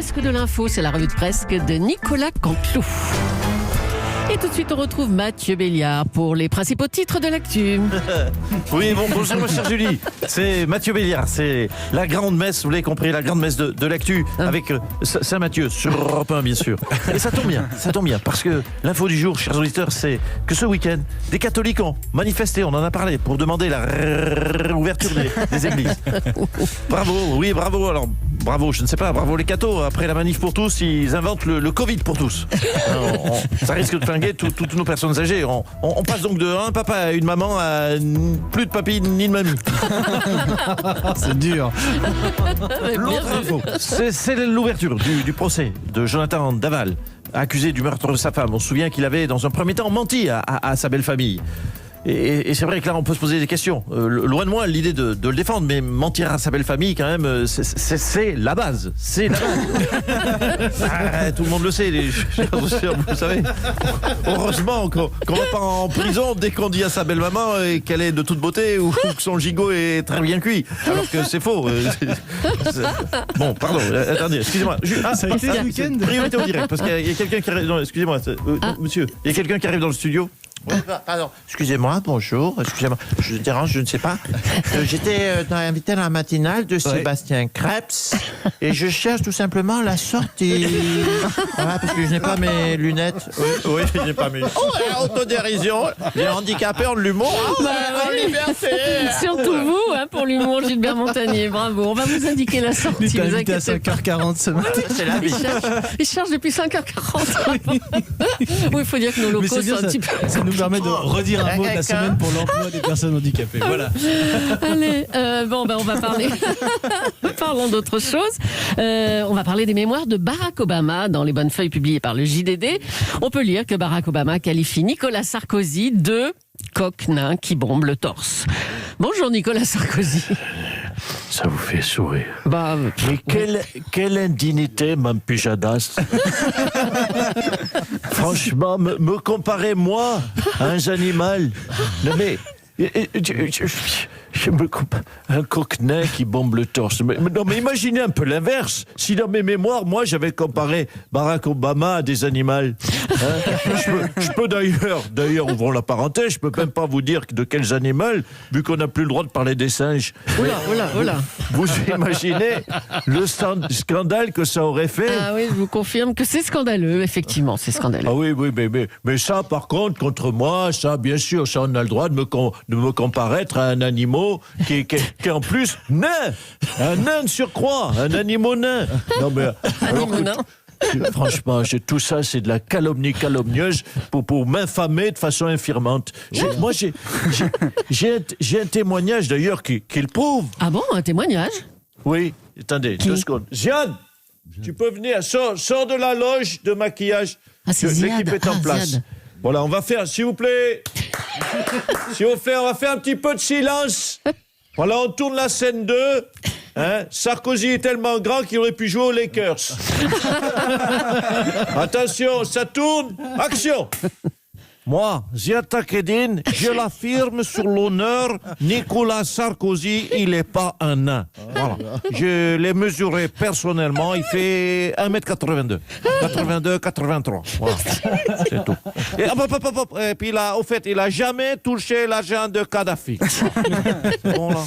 presque de l'info, c'est la revue de presse de Nicolas Canteloup. Et tout de suite, on retrouve Mathieu Béliard pour les principaux titres de l'actu. Oui, bonjour ma chère Julie. C'est Mathieu Béliard, c'est la grande messe, vous l'avez compris, la grande messe de l'actu avec Saint-Mathieu sur Europe 1, bien sûr. Et ça tombe bien, parce que l'info du jour, chers auditeurs, c'est que ce week-end, des catholiques ont manifesté, on en a parlé, pour demander la réouverture des églises. Bravo, oui, bravo. Alors, bravo, je ne sais pas, bravo les cathos. Après la manif pour tous, ils inventent le Covid pour tous. Ça risque de flinguer toutes nos personnes âgées. On passe donc de un papa à une maman à plus de papy ni de mamie. C'est dur. L'autre info, c'est l'ouverture du procès de Jonathan Daval, accusé du meurtre de sa femme. On se souvient qu'il avait dans un premier temps menti à sa belle famille. Et c'est vrai que là, on peut se poser des questions. Loin de moi l'idée de le défendre, mais mentir à sa belle famille, quand même, c'est la base. C'est la base. Tout le monde le sait, vous savez. Heureusement qu'on va pas en prison dès qu'on dit à sa belle maman qu'elle est de toute beauté ou que son gigot est très bien cuit. Alors que c'est faux. Bon, pardon, attendez, excusez-moi. Ça a été ce week-end. Priorité au direct, parce qu'il y a quelqu'un qui arrive. Non, excusez-moi, monsieur, il y a quelqu'un qui arrive dans le studio. Oui, pardon. Excusez-moi, bonjour. Excusez-moi, je vous dérange, je ne sais pas. J'étais invité à la matinale de Sébastien Krebs et je cherche tout simplement la sortie. Voilà, parce que je n'ai pas mes lunettes. Oui, je n'ai pas mes lunettes. Oh, autodérision. Les handicapés ont de l'humour. En liberté. Surtout vous, pour l'humour, Gilbert Montagnier. Bravo. On va vous indiquer la sortie. Il t'a vous invité à inquiétez pas. 5h40 ce matin. C'est la vie. Il cherche depuis 5h40. Oui, il faut dire que nos Mais locaux c'est bien, sont un petit peu... ça nous permet de redire un mot de la semaine pour l'emploi des personnes handicapées. Voilà. Allez, on va parler. Parlons d'autre chose. On va parler des mémoires de Barack Obama dans les bonnes feuilles publiées par le JDD. On peut lire que Barack Obama qualifie Nicolas Sarkozy de coq-nain qui bombe le torse. Bonjour Nicolas Sarkozy. Ça vous fait sourire. Mais Quelle indignité, mon pijadas. Franchement, me comparer moi à un animal. Non mais, je me compare un coq-nain qui bombe le torse. Non mais imaginez un peu l'inverse. Si dans mes mémoires, moi j'avais comparé Barack Obama à des animaux. Je peux d'ailleurs, ouvrons la parenthèse, je peux même pas vous dire de quels animaux, vu qu'on n'a plus le droit de parler des singes. Oula. Vous imaginez le scandale que ça aurait fait? Ah oui, je vous confirme que c'est scandaleux, effectivement, c'est scandaleux. Ah oui, mais ça, par contre, contre moi, ça, bien sûr, ça, on a le droit de me comparaître à un animal qui est en plus nain. Un nain de surcroît, un animal nain. Non, mais... Franchement, tout ça, c'est de la calomnie calomnieuse pour m'infamer de façon infirmante. J'ai un témoignage d'ailleurs qui le prouve. Ah bon, un témoignage? Oui, attendez, 2 secondes. Ziad, tu peux venir, sors de la loge de maquillage. Ah, c'est Ziad. L'équipe est en place. Ziad. Voilà, on va faire, s'il vous plaît, on va faire un petit peu de silence. Voilà, on tourne la scène 2. Sarkozy est tellement grand qu'il aurait pu jouer aux Lakers. Attention, ça tourne. Action. Moi, Ziad Takieddine, je l'affirme sur l'honneur, Nicolas Sarkozy, il n'est pas un nain. Voilà. Je l'ai mesuré personnellement, il fait 1m82. 82-83. Voilà. C'est tout. Et puis là, au fait, il n'a jamais touché l'argent de Kadhafi. Voilà.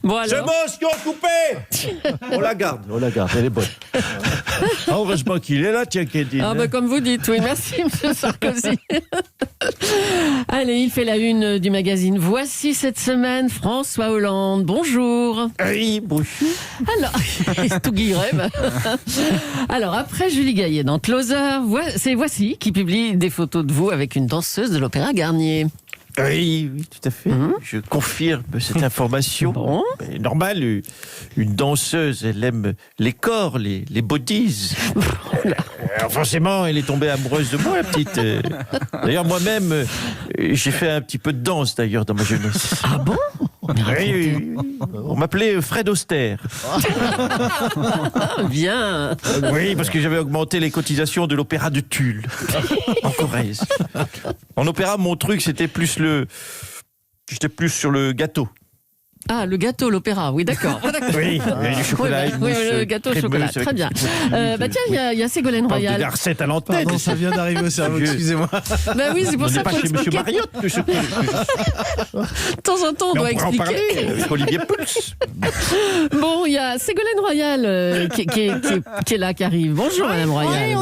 Bon alors. C'est bon, ce qu'on a coupé. On la garde, elle est bonne. Heureusement qu'il est là, Takieddine. Ah comme vous dites, oui, merci M. Sarkozy. Allez, il fait la une du magazine Voici cette semaine, François Hollande. Bonjour. Oui, bonjour. Alors, tout guillerem. Alors, après Julie Gaillet dans Closer, c'est Voici qui publie des photos de vous avec une danseuse de l'Opéra Garnier. Oui, tout à fait. Je confirme cette information. Bon. Mais normal, une danseuse, elle aime les corps, les bodies. Forcément, elle est tombée amoureuse de moi, la petite. D'ailleurs, moi-même, j'ai fait un petit peu de danse, d'ailleurs, dans ma jeunesse. Ah bon? Oui. On m'appelait Fred Austère. Bien. Oui, parce que j'avais augmenté les cotisations de l'opéra de Tulle, en Corrèze. En opéra, mon truc, j'étais plus sur le gâteau. Ah, le gâteau, l'opéra, oui, d'accord. Oui, du chocolat. Oui, le gâteau au chocolat, très bien. Tiens, il y a Ségolène Royal. Recette à l'antenne. Pardon, ça vient d'arriver au cerveau, excusez-moi. Oui, c'est pour On ça n'est pas qu'il faut chez Monsieur expliquer. Mariotte que je De temps en temps, on doit pourrait en parler expliquer. avec Olivier Pouls. Bon, il y a Ségolène Royal qui est là, qui arrive. Bonjour, Madame Royal.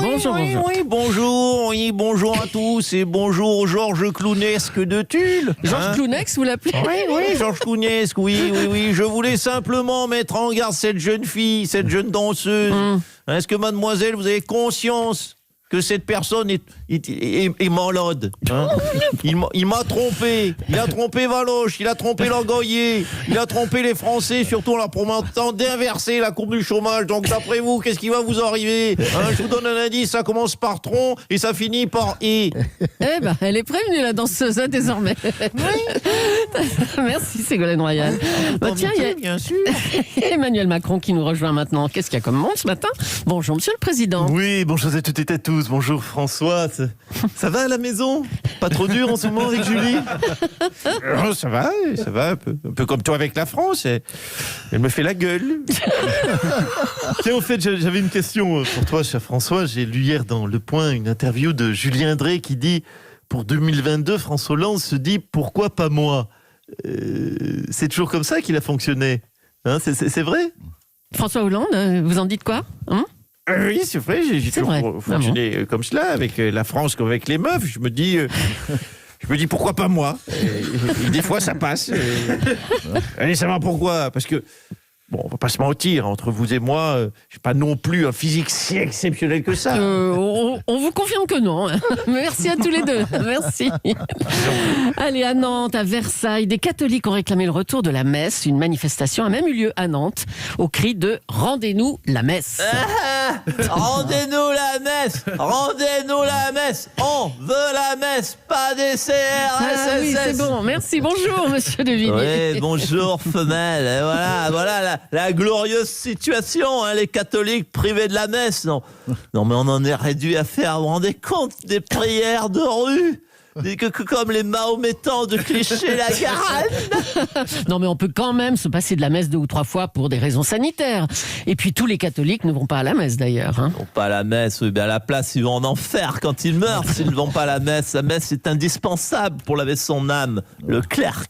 Bonjour. bonjour à tous et bonjour Georges Clounesque de Tulle. Georges Clounex, vous l'appelez? Oui, Georges Clounesque, oui. Je voulais simplement mettre en garde cette jeune fille, cette jeune danseuse. Est-ce que mademoiselle, vous avez conscience que cette personne est malade, hein? Il m'a trompé. Il a trompé Valoche, il a trompé Langoyer, il a trompé les Français, surtout en leur promettant d'inverser la courbe du chômage. Donc d'après vous, qu'est-ce qui va vous arriver, hein? Je vous donne un indice, ça commence par tron et ça finit par et. Eh ben, elle est prévenue, la danseuse, hein, désormais. Merci, Ségolène Royal. Tiens, il y a bien sûr. Emmanuel Macron qui nous rejoint maintenant. Qu'est-ce qu'il y a comme monde ce matin? Bonjour, Monsieur le Président. Oui, bonjour à toutes et à tous. Bonjour François. Ça va à la maison? Pas trop dur en ce moment avec Julie? Ça va, un peu comme toi avec la France. Elle me fait la gueule. Tiens, au fait, j'avais une question pour toi, cher François. J'ai lu hier dans Le Point une interview de Julien Drey qui dit pour 2022, François Hollande se dit pourquoi pas moi? C'est toujours comme ça qu'il a fonctionné, hein? C'est vrai? François Hollande, vous en dites quoi, hein? Oui, c'est vrai, j'ai toujours vrai. fonctionné comme cela, avec la France comme avec les meufs. Je me dis pourquoi pas moi? Et des fois, ça passe. Allez, ça va pourquoi? Parce que, bon, on va pas se mentir, entre vous et moi, j'ai pas non plus un physique si exceptionnel que ça. On vous confirme que non. Merci à tous les deux. Merci. Allez, à Nantes, à Versailles, des catholiques ont réclamé le retour de la messe. Une manifestation a même eu lieu à Nantes au cri de « Rendez-nous la messe ». Rendez-nous la messe! Rendez-nous la messe! On veut la messe, pas des CRS. Ah oui, c'est bon. Merci. Bonjour, Monsieur De Villiers. Oui, bonjour femelle. Et voilà la glorieuse situation, hein, les catholiques privés de la messe. Non, mais on en est réduit à faire, vous vous rendez compte, des prières de rue, comme les mahométans de Clichy-la-Garenne. Non, mais on peut quand même se passer de la messe 2 ou 3 fois pour des raisons sanitaires. Et puis tous les catholiques ne vont pas à la messe d'ailleurs, hein. Ils vont pas à la messe, oui, mais à la place, ils vont en enfer quand ils meurent s'ils ne vont pas à la messe. La messe est indispensable pour laver son âme. Le clerc.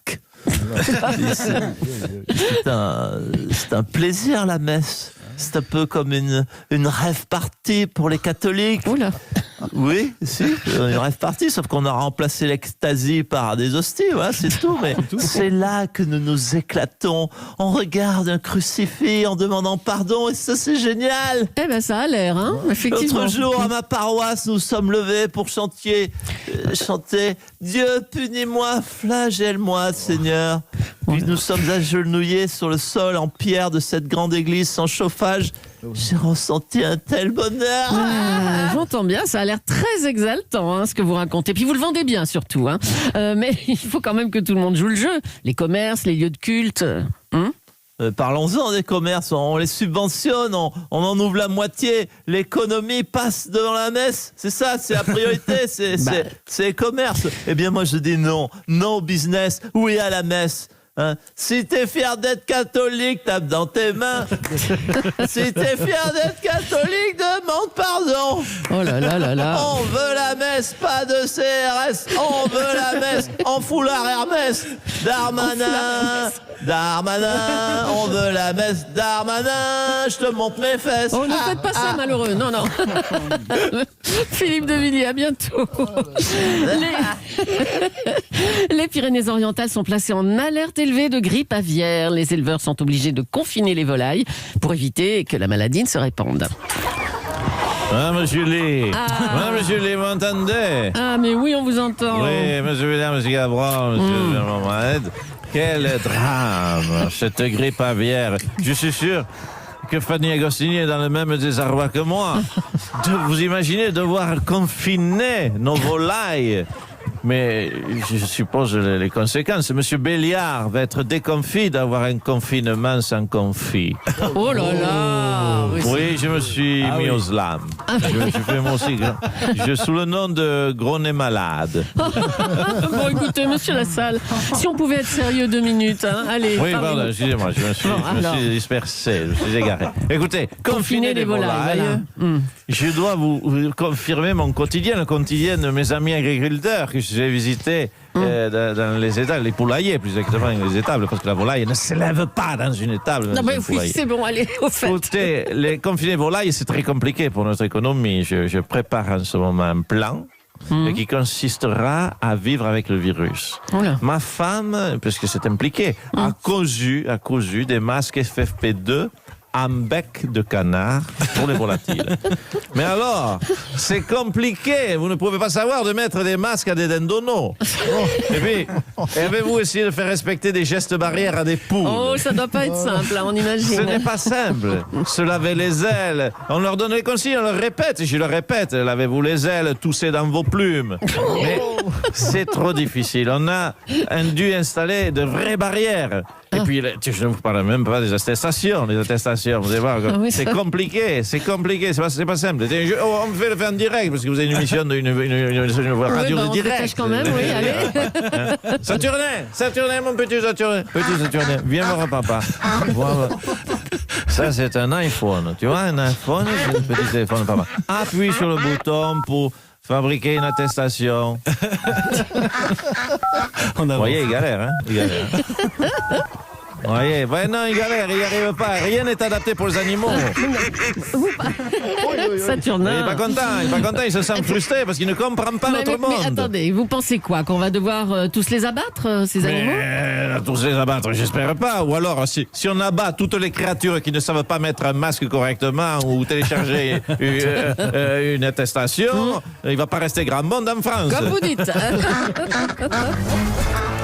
C'est un plaisir, la messe. C'est un peu comme une rêve party pour les catholiques. Oula. Oui, si, une rêve party, sauf qu'on a remplacé l'ecstasy par des hosties, voilà, c'est tout. Mais c'est là que nous nous éclatons. On regarde un crucifix en demandant pardon et ça, c'est génial. Eh ben, ça a l'air, hein, effectivement. L'autre jour, à ma paroisse, nous sommes levés pour chanter « Dieu, punis-moi, flagelle-moi, Seigneur ». Puis nous sommes agenouillés sur le sol en pierre de cette grande église sans chauffage. J'ai ressenti un tel bonheur. J'entends bien, ça a l'air très exaltant, hein, ce que vous racontez. Puis vous le vendez bien surtout, hein. Mais il faut quand même que tout le monde joue le jeu. Les commerces, les lieux de culte. Parlons-en des commerces, on les subventionne, on en ouvre la moitié, l'économie passe devant la messe, c'est ça, c'est la priorité, c'est les commerces. Eh bien moi je dis non au business, oui à la messe. Hein? Si t'es fier d'être catholique, tape dans tes mains. Si t'es fier d'être catholique, demande pardon. Oh là là là là. On veut la messe, pas de CRS. On veut la messe, en foulard Hermès. Darmanin, on veut la messe, Darmanin. Je te montre mes fesses. Oh, ne faites pas ça, malheureux. Non. Philippe De Villiers, à bientôt. Les Pyrénées-Orientales sont placées en alerte élevée de grippe aviaire. Les éleveurs sont obligés de confiner les volailles pour éviter que la maladie ne se répande. Ah, monsieur Lé. Monsieur Lé, vous m'entendez? Ah, mais oui, on vous entend. Oui, monsieur William, monsieur Gabron, monsieur Mohamed. Quel drame, cette grippe aviaire. Je suis sûr que Fanny Agostini est dans le même désarroi que moi. Vous imaginez devoir confiner nos volailles. Mais je suppose les conséquences. Monsieur Béliard va être déconfit d'avoir un confinement sans confit. Oh là là. Oui, je me suis mis au slam. Je fais moi aussi. Sous le nom de Gros Nez Malade. Bon, écoutez, monsieur Lassalle, si on pouvait être sérieux 2 minutes, hein. Allez. Oui, parlez-nous. pardon, excusez-moi, je me suis dispersé, je me suis égaré. Écoutez, confiner les volailles, voilà. je dois vous confirmer mon quotidien, le quotidien de mes amis agriculteurs que j'ai visités dans les étables, les poulaillers plus exactement, les étables, parce que la volaille ne s'élève pas dans une étable. Non, mais oui, c'est bon, allez, au fait. Écoutez, les confiner volailles, c'est très compliqué pour notre économie. Je prépare en ce moment un plan qui consistera à vivre avec le virus. Oula. Ma femme, puisque c'est impliqué, a cousu des masques FFP2 en bec de canard pour les volatiles. Mais alors, c'est compliqué. Vous ne pouvez pas savoir de mettre des masques à des dindonneaux. Et puis, avez-vous essayé de faire respecter des gestes barrières à des poules? Oh, ça doit pas être simple, hein, on imagine. Ce n'est pas simple. Se laver les ailes. On leur donne les consignes, on leur répète. Je leur répète, lavez-vous les ailes, toussez dans vos plumes. Mais c'est trop difficile. On a dû installer de vraies barrières. Et puis, je ne vous parle même pas des attestations. Vous allez voir, oui, c'est compliqué, c'est pas simple. On fait le faire en direct, parce que vous avez une émission d'une radio de on direct. se cache quand même, oui, allez. Saturnin, mon petit Saturnin. Petit Saturnin, viens voir papa. Voilà. Ça, c'est un iPhone. Tu vois, un iPhone, c'est un petit téléphone, papa. Appuie sur le bouton pour fabriquer une attestation. Vous voyez, il galère, hein? Il galère. Vous voyez, non, il galère, il n'y arrive pas. Rien n'est adapté pour les animaux. Saturnin. Il n'est pas content, il se sent frustré parce qu'il ne comprend pas notre monde. Mais attendez, vous pensez quoi? Qu'on va devoir tous les abattre, ces animaux? Tous les abattre, j'espère pas. Ou alors, si on abat toutes les créatures qui ne savent pas mettre un masque correctement ou télécharger une attestation, il ne va pas rester grand monde en France. Comme vous dites.